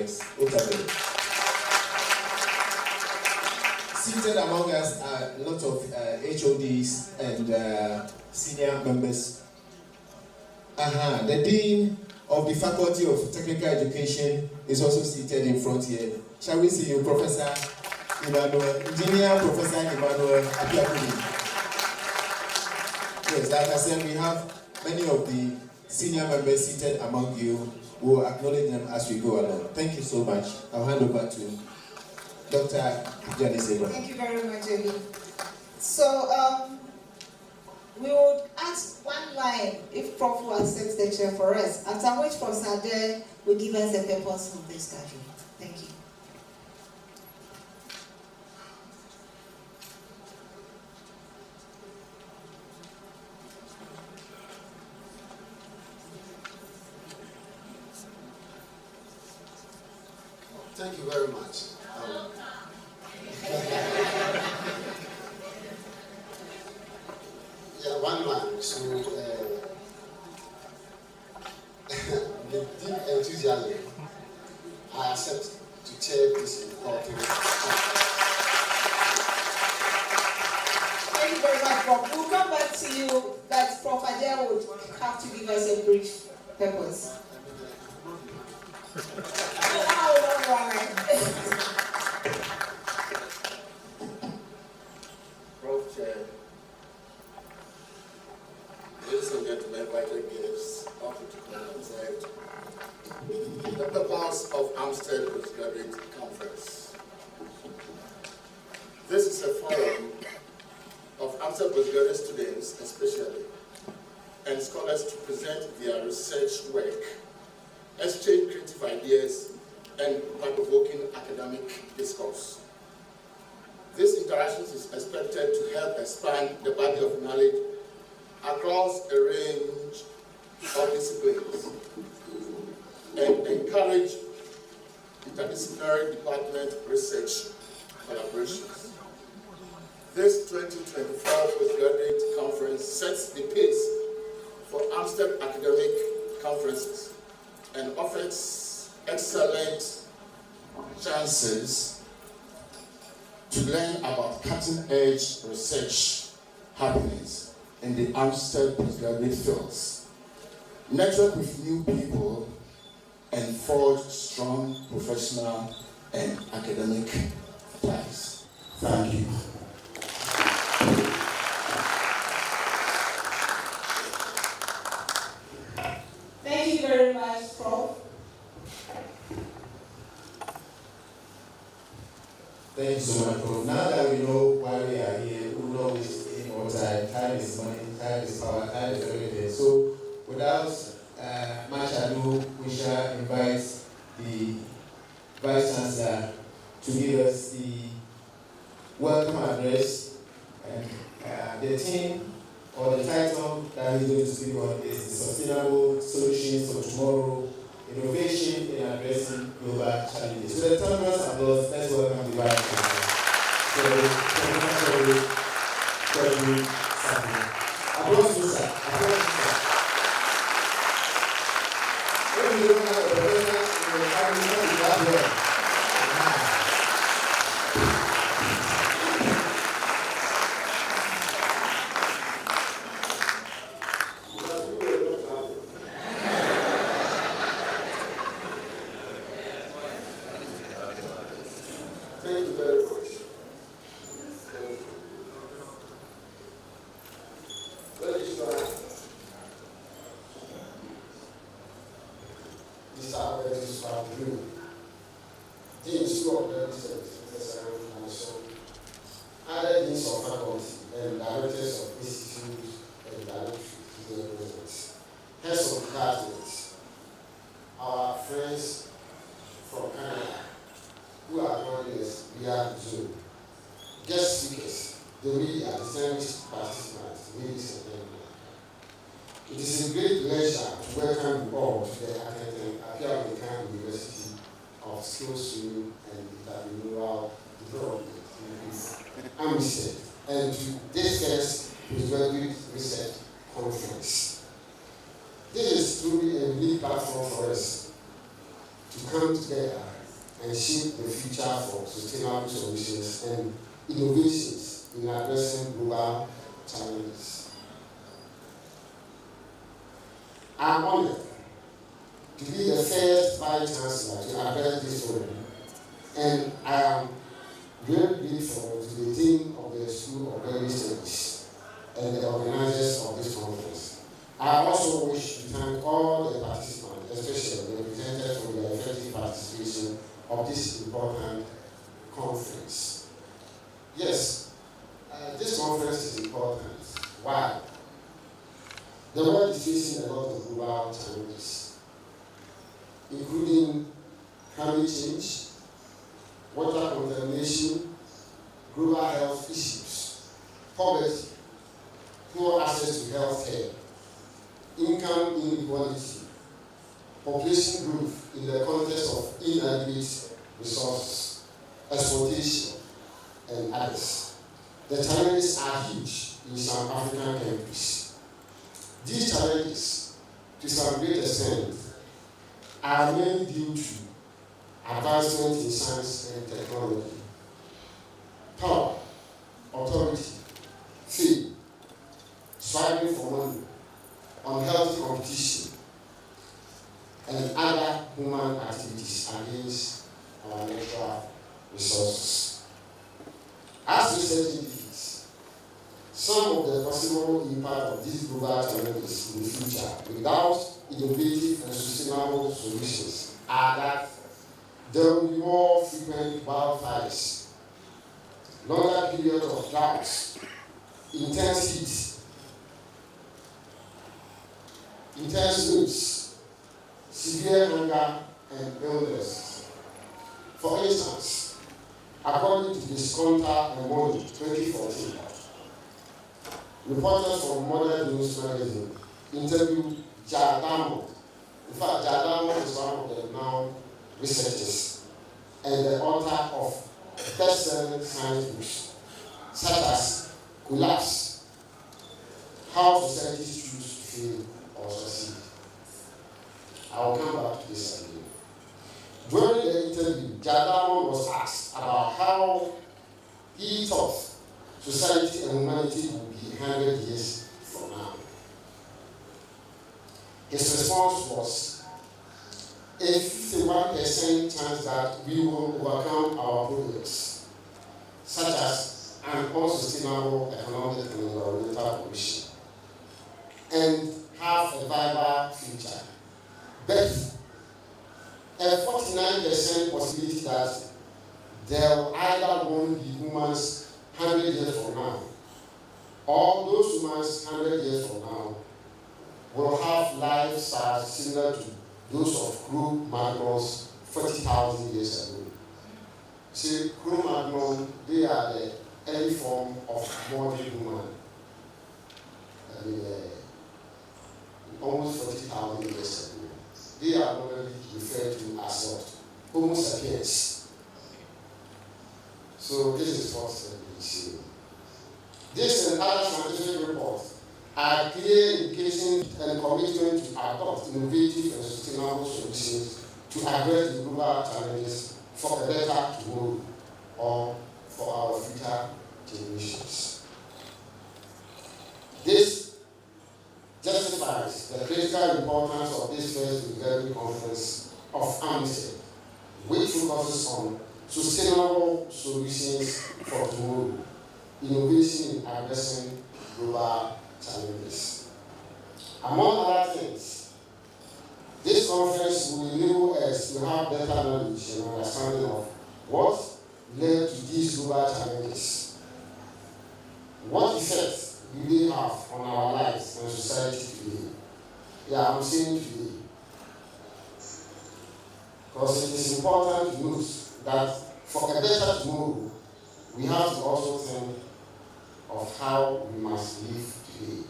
Conference. Seated among us are a lot of HODs and senior members. The Dean of the Faculty of Technical Education is also seated in front here. Shall we see you, Professor Emmanuel, Engineer Professor Emmanuel Abiakuni? Yes, like I said, we have many of the senior members seated among you. We will acknowledge them as we go along. Thank you so much. I'll hand over to Dr. Janice Abraham. Thank you very much, Eli. So, we would ask one line if Prof will accept the chair for us, after which Professor Ade will give us the purpose of this gathering. Thank you. Thank you very much. Yeah, one line. So, with deep enthusiasm, I accept to chair this important. Thank you very much, Prof. We'll come back to you, but Prof. Ade would have to give us a brief purpose. Prof. Chair, ladies and gentlemen, invited guests, offered to come and say the purpose of Aamusted Postgraduate Conference. This is a forum of Aamusted Postgraduate students, especially, and scholars to present their research work, exchange creative ideas, and thought-provoking academic discourse. This interaction is expected to help expand the body of knowledge across a range of disciplines and encourage interdisciplinary department research collaborations. This 2024 postgraduate conference sets the pace for Aamusted academic conferences and offers excellent chances to learn about cutting-edge research happenings in the Aamusted postgraduate fields, network with new people, and forge strong professional and academic ties. Thank you. Thank you very much, Prof. Thank you so much, Prof. Now that we know why we are here, we know this in more time. Time is money, time is power, time is everything. So, without much ado, we shall invite the Vice Chancellor to give us the welcome address. And the theme or the title that he's going to speak on is the Sustainable Solutions for Tomorrow, Innovation in Addressing Global Challenges. So the thunderous applause, let's welcome the Vice Chancellor. So, applause to sir. Applause to sir. When you don't have a professor in the family, you have one. Thank you very much. These are very smart blue. Dean School of Medicine, Professor Aamusted, other deans of faculty and directors of institutes and directors, heads of departments, our friends from Canada who are joining us via Zoom, guest speakers, the media, distinguished participants, ladies and gentlemen. It is a great pleasure to welcome you all to the Apia University of Skills Training and Entrepreneurial Development Aamusted, and to this first postgraduate research conference. This is truly a unique platform for us to come together together and shape the future for sustainable solutions and innovations in addressing global challenges. I am honored to be the first Vice Chancellor to address this forum, and I am very grateful to the team of the School of Early Studies and the organizers of this conference. I also wish to thank all the participants, especially the representatives for their effective participation of this important conference. Yes, this conference is important. Why? The world is facing a lot of global challenges, including climate change, water contamination, global health issues, poverty, poor access to health care, income inequality, population growth in the context of inadequate resources, exploitation, and others. The challenges are huge in some African countries. These challenges, to some great extent, are mainly due to advancement in science and technology, power, authority, fame, striving for money, unhealthy competition, and other human activities against our natural resources. As research indicates, some of the possible impact of these global challenges in the future without innovative and sustainable solutions are that there will be more frequent wildfires, longer periods of droughts, intense heat, intense winds, severe hunger, and illness. For instance, according to the Sconta and Money 2014, reporters from Modern News magazine interviewed Jadamo. In fact, Jadamo is one of the renowned researchers and the author of best-selling science books such as Collapse, How Societies Choose to Fail or Succeed. I will come back to this again. During the interview, Jadamo was asked about how he thought society and humanity would be 100 years from now. His response was a 51% chance that we will overcome our problems, such as an unsustainable economic and environmental pollution, and have a viable future. But a 49% possibility that there will either won't be humans 100 years from now, or those humans 100 years from now will have lifestyles similar to those of Cro-Magnons 40,000 years ago. See, Cro-Magnon, they are the early form of modern human. I mean, almost 40,000 years ago. They are normally referred to as what? Homo sapiens. So this is what we see. This and other scientific reports are clear indications and commitment to adopt innovative and sustainable solutions to address the global challenges for a better tomorrow or for our future generations. This justifies the critical importance of this first Development Conference of Aamusted, which focuses on sustainable solutions for tomorrow, innovation in addressing global challenges. Among other things, this conference will enable us to have better knowledge and understanding of what led to these global challenges. What effects do they have on our lives and society today? Yeah, I'm saying today. Because it is important to note that for a better tomorrow, we have to also think of how we must live today.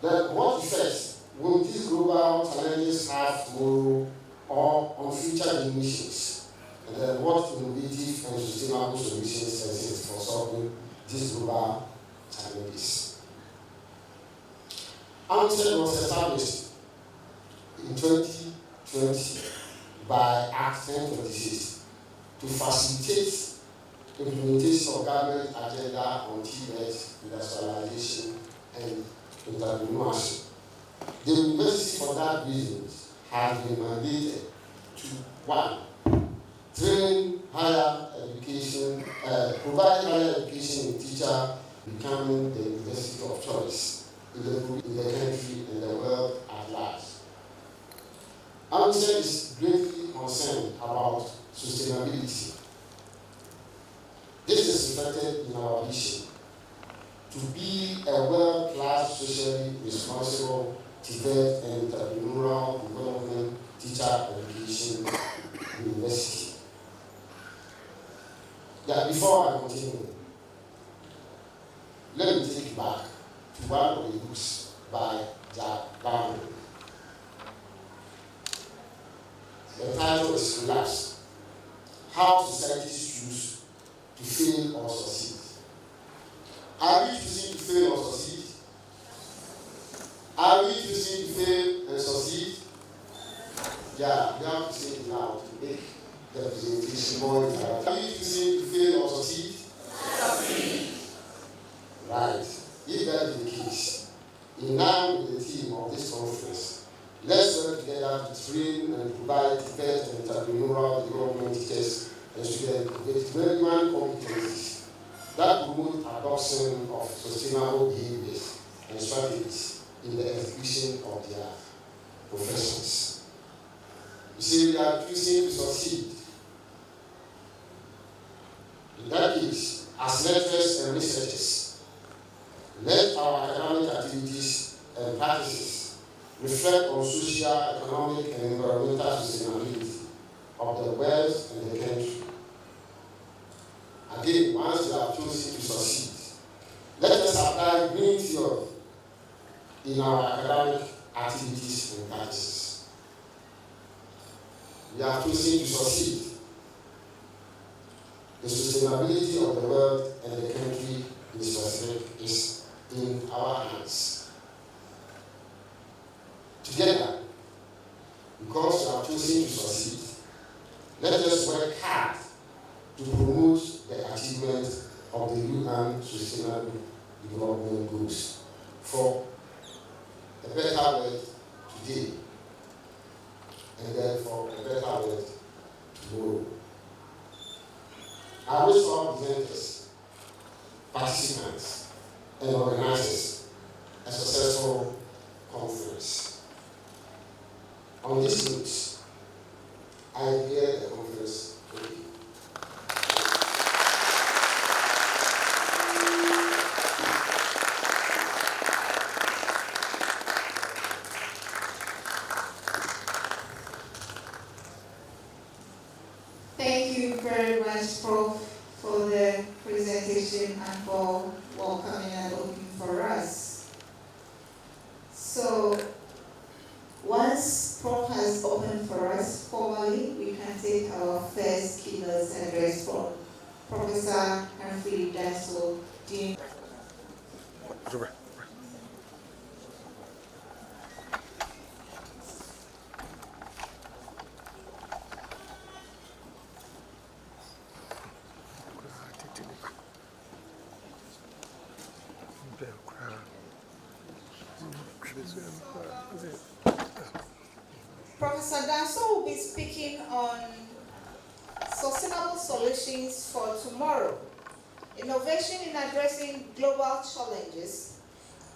Then what effects will these global challenges have tomorrow or on future generations? And then what innovative and sustainable solutions exist for solving these global challenges? Aamusted was established in 2020 by Act 1026 to facilitate implementation of government agenda on TVET, industrialization, and entrepreneurship. The university, for that reason, has been mandated to 1. Train higher education, provide higher education in teacher becoming the university of choice in the country and the world at large. Aamusted is greatly concerned about sustainability. This is reflected in our vision to be a world-class, socially responsible, TVET and entrepreneurial development teacher education university. Yeah, before I continue, let me take you back to one of the books by Jack Barron. The title is Collapse: How Societies Choose to Fail or Succeed. Are we choosing to fail or succeed? Are we choosing to fail and succeed? Yeah, we have to say it now to make the presentation more interactive. Are we choosing to fail or succeed? Succeed. Right. If that is the case, in line with the theme of this conference, let's work together to train and provide TVET and entrepreneurial development teachers and students with relevant competencies that promote adoption of sustainable behaviors and strategies in the execution of their professions. You see, we are choosing to succeed. In that case, as lecturers and researchers, let our academic activities and practices reflect on social, economic, and environmental sustainability of the world and the country. Again, once we have chosen to succeed, let us apply green theory in our academic activities and practices. We have chosen to succeed. The sustainability of the world and the country in specific is in our hands. Together, because we have chosen to succeed, let us work hard to promote the achievement of the UN Sustainable Development Goals for a better world today and then for a better world tomorrow. I wish all presenters, participants, and organizers a successful conference. On this note, I declare the conference open. Thank you very much, Prof, for the presentation and for welcoming and opening for us. So, once Prof has opened for us formally, we can take our first keynote address from Professor Humphrey Danso, Dean. Professor Danso will be speaking on sustainable solutions for tomorrow, innovation in addressing global challenges,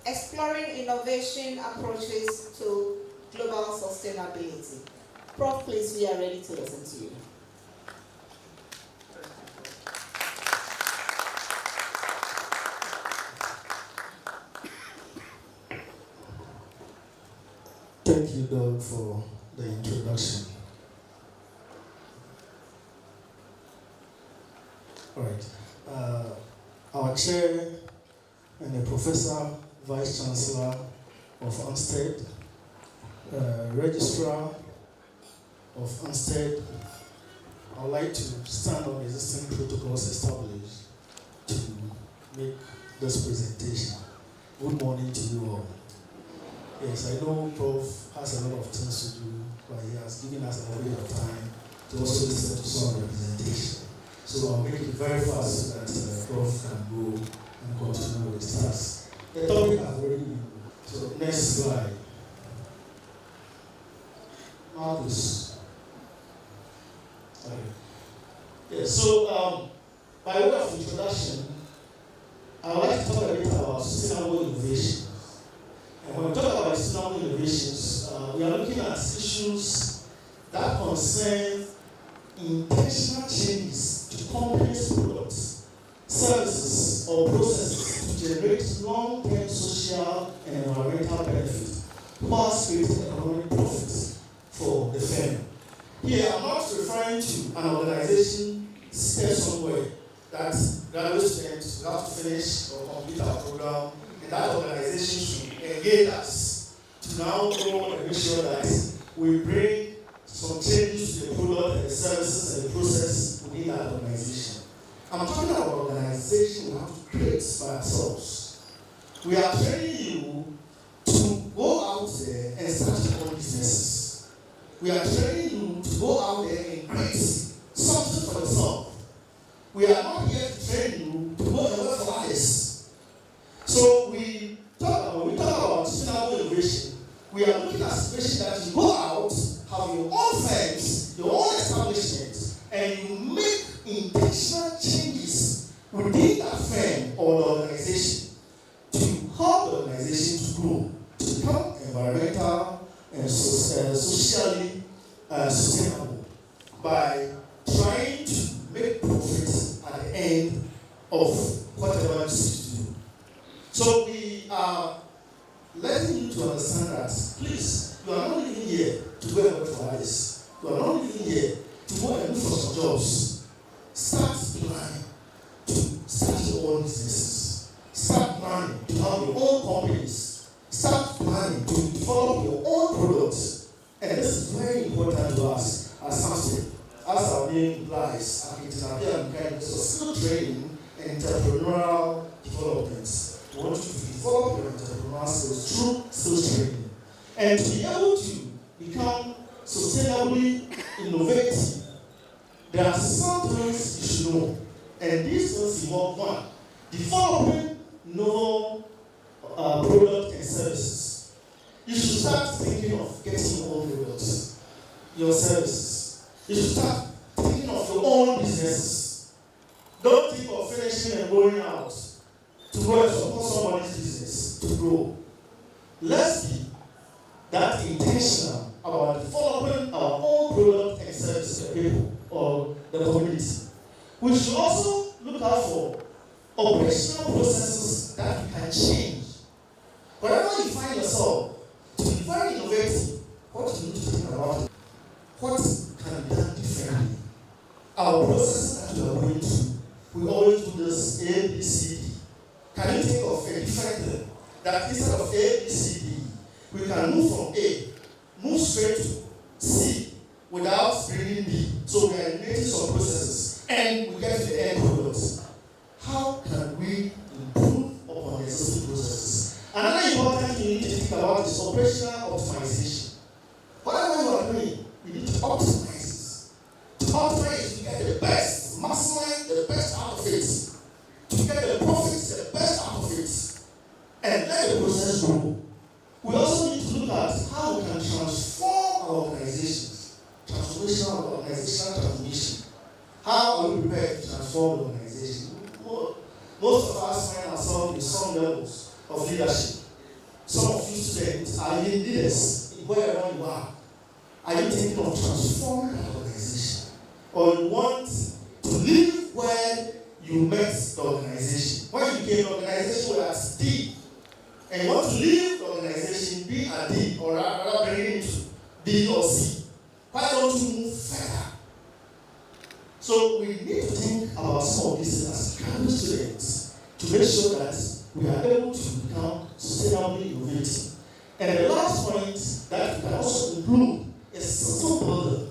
exploring innovation approaches to global sustainability. Prof, please, we are ready to listen to you. Thank you, Doug, for the introduction. All right. Our chair and the professor, vice chancellor of Aamusted, registrar of Aamusted, I would like to stand on existing protocols established to make this presentation. Good morning to you all. Yes, I know Prof has a lot of things to do, but he has given us a little bit of time to also listen to some representation. So I'll make it very fast so that Prof can go and continue with his task. The topic has already been. So next slide. Marcus. Okay. Yes, so by way of introduction, I would like to talk a bit about sustainable innovation. And when we talk about sustainable innovations, we are looking at issues that concern intentional changes to companies' products, services, or processes to generate long-term social and environmental benefit, whilst creating economic profits for the firm. Here, I'm not referring to an organization set somewhere that graduate students will have to finish or complete our program, and that organization should engage us to now go and make sure that we bring some changes to the product and the services and the process within that organization. I'm talking about organization we have to create by ourselves. We are training you to go out there and start your own businesses. We are training you to go out there and create something for yourself. We are not here to train you to go and work for others. So when we talk about sustainable innovation, we are looking at a situation that you go out, have your own firms, your own establishments, and you make intentional changes within that firm or the organization to help the organization to grow, to become environmental and socially sustainable by trying to make profits at the end of whatever you seek to do. So we are letting you to understand that, please, you are not living here to go and work for others. You are not living here to go and look for some jobs. Start planning to start your own businesses. Start planning to have your own companies. Start planning to develop your own products. And this is very important to us as Aamusted. As our name implies, skill training and entrepreneurial development. We want you to develop your entrepreneurial skills through skills training. And to be able to become sustainably innovative, there are some things you should know. And these things involve one, developing novel products and services. You should start thinking of getting your own products, your services. You should start thinking of your own businesses. Don't think of finishing and going out to go and support somebody's business to grow. Let's be that intentional about developing our own product and services to people or the community. We should also look out for operational processes that we can change. Wherever you find yourself, to be very innovative, what you need to think about it. What can be done differently? Our processes that we are going through, we always do this A, B, C, D. Can you think of a different thing? That instead of A, B, C, D, we can move from A, move straight to C without bringing B. So we are eliminating some processes and we get to the end product. How can we improve upon the existing processes? Another important thing you need to think about is operational optimization. Whatever you are doing, you need to optimize it. To optimize it, to get the best, maximize the best out of it. To get the profits, the best out of it. And let the process grow. We also need to look at how we can transform our organizations. Transformational organizational transformation. How are we prepared to transform the organization? Most of us find ourselves in some levels of leadership. Some of you students are even leaders wherever you are. Are you thinking of transforming that organization? Or you want to live where you met the organization? When you became an organization where it's D, and you want to leave the organization B and D, or rather bring it to B or C, why don't you move further? So we need to think about some of these things as graduate students to make sure that we are able to become sustainably innovative. And the last point that we can also include is system building.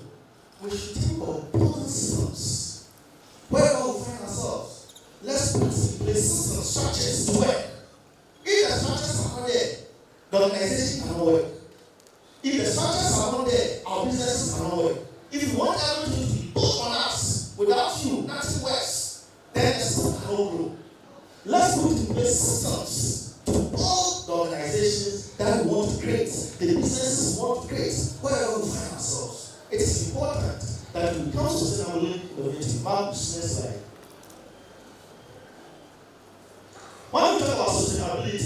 We should think of building systems. Wherever we find ourselves, let's put in place system structures to work. If the structures are not there, the organization cannot work. want everything to be built on us, without you, nothing works, then the system cannot grow. Let's put in place systems to build the organizations that we want to create, the businesses we want to create, wherever we find ourselves. It is important that we become sustainably innovative. Marcus, next slide. When we talk about sustainability,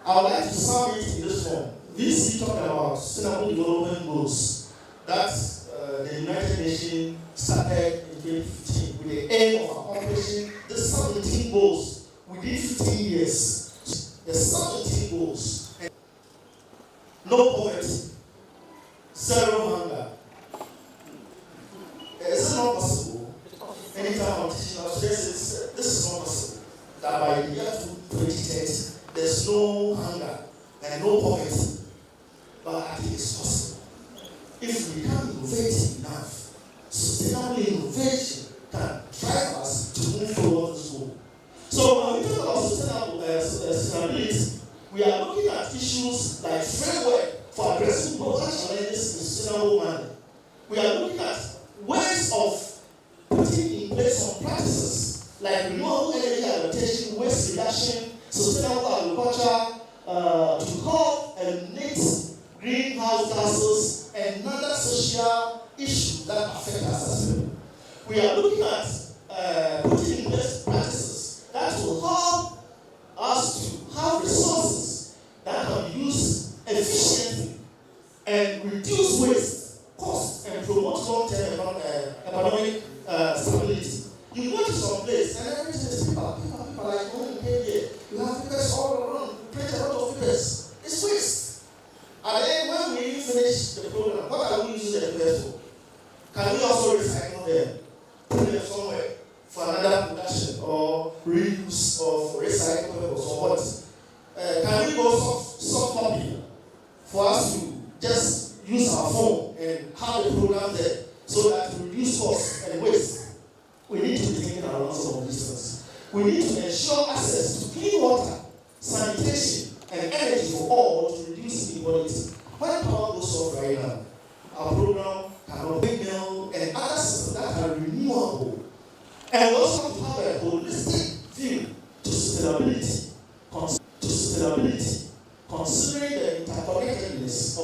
I would like to sum it in this form. VC talked about Sustainable Development Goals that the United Nations started in 2015 with the aim of accomplishing the 17 goals within 15 years. The 17 goals. No poverty, zero hunger. Is it not possible? Anytime I'm teaching us, this is not possible. That by the year 2030, there's no hunger and no poverty. But I think it's possible. If we become innovative enough, sustainable innovation can drive us to move forward this goal. So when we talk about sustainability, we are looking at issues like framework for addressing global challenges in a sustainable manner. We are looking at ways of putting in place some practices like renewable energy adaptation, waste reduction, sustainable agriculture, to help eliminate greenhouse gases and other social issues that affect us as people. We are looking at putting in place practices that will help us to have resources that can be used efficiently and reduce waste, cost, and promote long-term economic stability. You go to some place and everything is people like, oh, here. You have papers all around, you print a lot of papers. It's waste. And then when we finish the program, what are we using the papers for? Can we also recycle them? Put them somewhere for another production or reuse or for recycle purpose or what? Can we go soft copy for us to just use our phone and have the program there so that we reduce cost and waste? We need to be thinking around some of these things. We need to ensure access to clean water, sanitation, and energy for all to reduce inequality. When power goes off right now, our program cannot bring down and other systems that are renewable. And we also have to have a holistic view to sustainability, considering the interconnectedness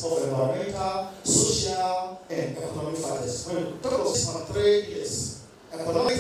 of environmental, social, and economic factors. When we talk about this on 3 years, economic